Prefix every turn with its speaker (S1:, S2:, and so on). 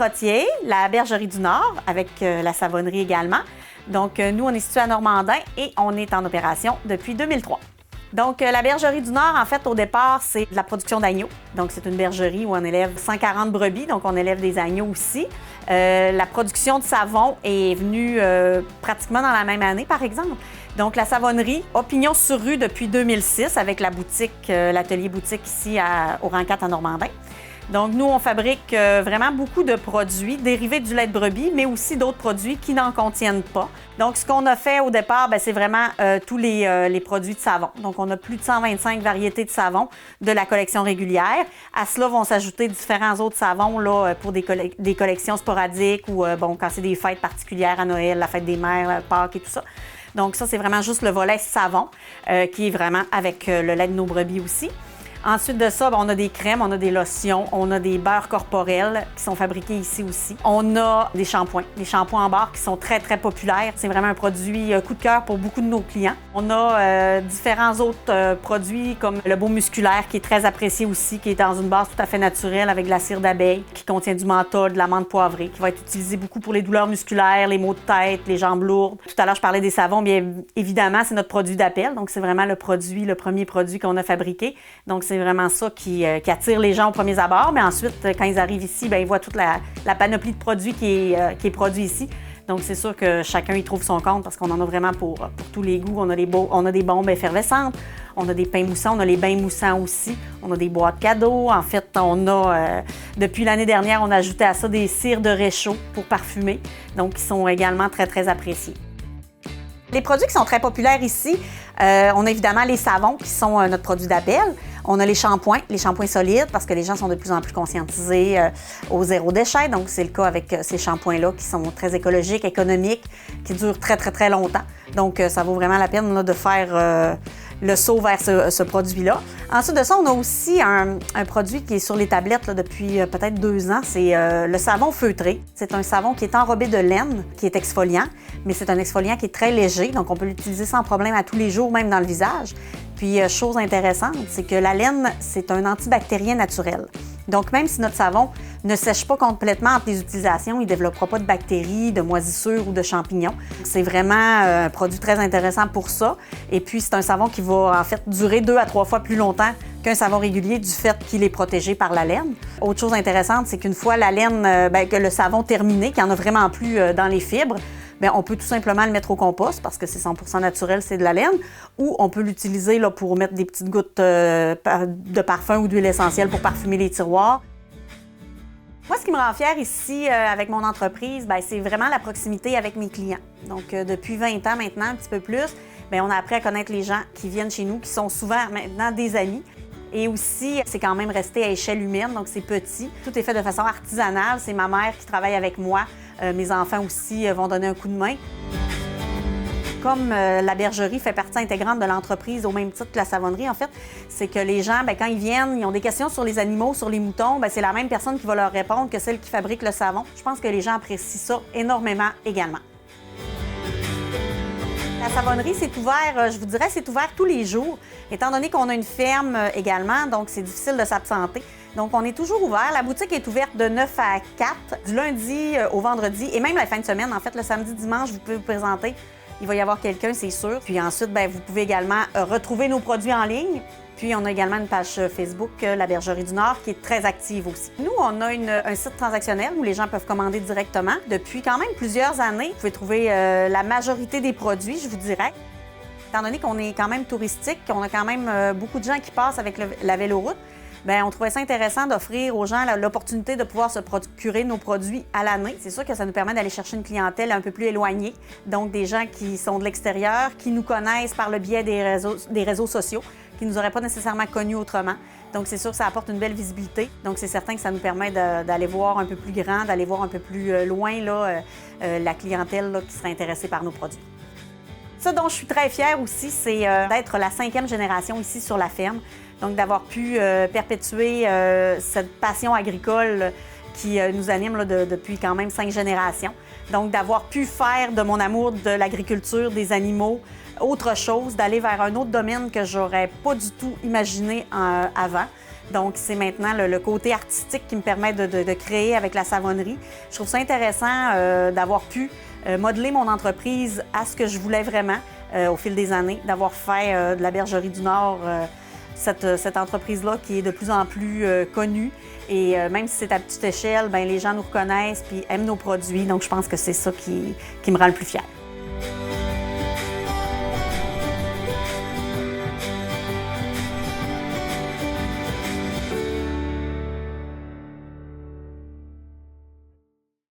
S1: Trottier, la Bergerie du Nord, avec la savonnerie également. Donc, nous, on est situé à Normandin et on est en opération depuis 2003. Donc, la Bergerie du Nord, en fait, au départ, c'est de la production d'agneaux. Donc, c'est une bergerie où on élève 140 brebis, donc on élève des agneaux aussi. La production de savon est venue pratiquement dans la même année, par exemple. Donc, la savonnerie a pignon sur rue depuis 2006 avec la boutique, l'atelier boutique ici au rang 4 à Normandin. Donc, nous, on fabrique vraiment beaucoup de produits dérivés du lait de brebis, mais aussi d'autres produits qui n'en contiennent pas. Donc, ce qu'on a fait au départ, c'est vraiment tous les produits de savon. Donc, on a plus de 125 variétés de savon de la collection régulière. À cela vont s'ajouter différents autres savons là, pour des collections sporadiques ou quand c'est des fêtes particulières à Noël, la fête des mères, Pâques et tout ça. Donc, ça, c'est vraiment juste le volet savon qui est vraiment avec le lait de nos brebis aussi. Ensuite de ça, on a des crèmes, on a des lotions, on a des beurres corporels qui sont fabriqués ici aussi. On a des shampoings en barre qui sont très, très populaires. C'est vraiment un produit coup de cœur pour beaucoup de nos clients. On a différents autres produits comme le baume musculaire qui est très apprécié aussi, qui est dans une base tout à fait naturelle avec de la cire d'abeille, qui contient du menthol, de la menthe poivrée, qui va être utilisé beaucoup pour les douleurs musculaires, les maux de tête, les jambes lourdes. Tout à l'heure, je parlais des savons. Bien évidemment, c'est notre produit d'appel. Donc, c'est vraiment le premier produit qu'on a fabriqué. Donc, c'est vraiment ça qui attire les gens aux premiers abords. Mais ensuite, quand ils arrivent ici, ils voient toute la panoplie de produits qui est produit ici. Donc, c'est sûr que chacun y trouve son compte parce qu'on en a vraiment pour tous les goûts. On a des bombes effervescentes, on a des pains moussants, on a les bains moussants aussi, on a des boîtes cadeaux. En fait, depuis l'année dernière, on a ajouté à ça des cires de réchaud pour parfumer, donc qui sont également très, très appréciés. Les produits qui sont très populaires ici, on a évidemment les savons qui sont notre produit d'appel. On a les shampoings solides parce que les gens sont de plus en plus conscientisés au zéro déchet. Donc, c'est le cas avec ces shampoings-là qui sont très écologiques, économiques, qui durent très, très, très longtemps. Donc, ça vaut vraiment la peine là, de faire le saut vers ce produit-là. Ensuite de ça, on a aussi un produit qui est sur les tablettes là, depuis peut-être 2 ans. C'est le savon feutré. C'est un savon qui est enrobé de laine, qui est exfoliant, mais c'est un exfoliant qui est très léger. Donc, on peut l'utiliser sans problème à tous les jours, même dans le visage. Puis, chose intéressante, c'est que la laine, c'est un antibactérien naturel. Donc, même si notre savon ne sèche pas complètement entre les utilisations, il ne développera pas de bactéries, de moisissures ou de champignons. C'est vraiment un produit très intéressant pour ça. Et puis, c'est un savon qui va en fait durer 2 à 3 fois plus longtemps qu'un savon régulier du fait qu'il est protégé par la laine. Autre chose intéressante, c'est qu'une fois la laine, que le savon terminé, qu'il n'y en a vraiment plus dans les fibres, bien, on peut tout simplement le mettre au compost parce que c'est 100% naturel, c'est de la laine, ou on peut l'utiliser là, pour mettre des petites gouttes de parfum ou d'huile essentielle pour parfumer les tiroirs. Moi, ce qui me rend fière ici avec mon entreprise, bien, c'est vraiment la proximité avec mes clients. Donc, depuis 20 ans maintenant, un petit peu plus, bien, on a appris à connaître les gens qui viennent chez nous, qui sont souvent maintenant des amis. Et aussi, c'est quand même resté à échelle humaine, donc c'est petit. Tout est fait de façon artisanale. C'est ma mère qui travaille avec moi. Mes enfants aussi vont donner un coup de main. Comme la bergerie fait partie intégrante de l'entreprise au même titre que la savonnerie, en fait, c'est que les gens, bien, quand ils viennent, ils ont des questions sur les animaux, sur les moutons, bien, c'est la même personne qui va leur répondre que celle qui fabrique le savon. Je pense que les gens apprécient ça énormément également. La savonnerie, c'est ouvert, je vous dirais, c'est ouvert tous les jours, étant donné qu'on a une ferme également, donc c'est difficile de s'absenter. Donc, on est toujours ouvert. La boutique est ouverte de 9 à 4, du lundi au vendredi, et même la fin de semaine. En fait, le samedi, dimanche, vous pouvez vous présenter. Il va y avoir quelqu'un, c'est sûr. Puis ensuite, bien, vous pouvez également retrouver nos produits en ligne. Puis, on a également une page Facebook, la Bergerie du Nord, qui est très active aussi. Nous, on a un site transactionnel où les gens peuvent commander directement. Depuis quand même plusieurs années, vous pouvez trouver la majorité des produits, je vous dirais. Étant donné qu'on est quand même touristique, qu'on a quand même beaucoup de gens qui passent avec la véloroute, bien, on trouvait ça intéressant d'offrir aux gens l'opportunité de pouvoir se procurer nos produits à l'année. C'est sûr que ça nous permet d'aller chercher une clientèle un peu plus éloignée, donc des gens qui sont de l'extérieur, qui nous connaissent par le biais des réseaux sociaux, qui ne nous auraient pas nécessairement connus autrement. Donc, c'est sûr que ça apporte une belle visibilité. Donc, c'est certain que ça nous permet d'aller voir un peu plus grand, d'aller voir un peu plus loin là, la clientèle là, qui serait intéressée par nos produits. Ça dont je suis très fière aussi, c'est d'être la 5e génération ici sur la ferme. Donc, d'avoir pu perpétuer cette passion agricole qui nous anime là, depuis quand même 5 générations. Donc, d'avoir pu faire de mon amour de l'agriculture, des animaux, autre chose, d'aller vers un autre domaine que j'aurais pas du tout imaginé avant. Donc, c'est maintenant le côté artistique qui me permet de créer avec la savonnerie. Je trouve ça intéressant d'avoir pu modeler mon entreprise à ce que je voulais vraiment au fil des années, d'avoir fait de la Bergerie du Nord cette entreprise-là qui est de plus en plus connue. Et même si c'est à petite échelle, bien, les gens nous reconnaissent et aiment nos produits. Donc, je pense que c'est ça qui me rend le plus fière.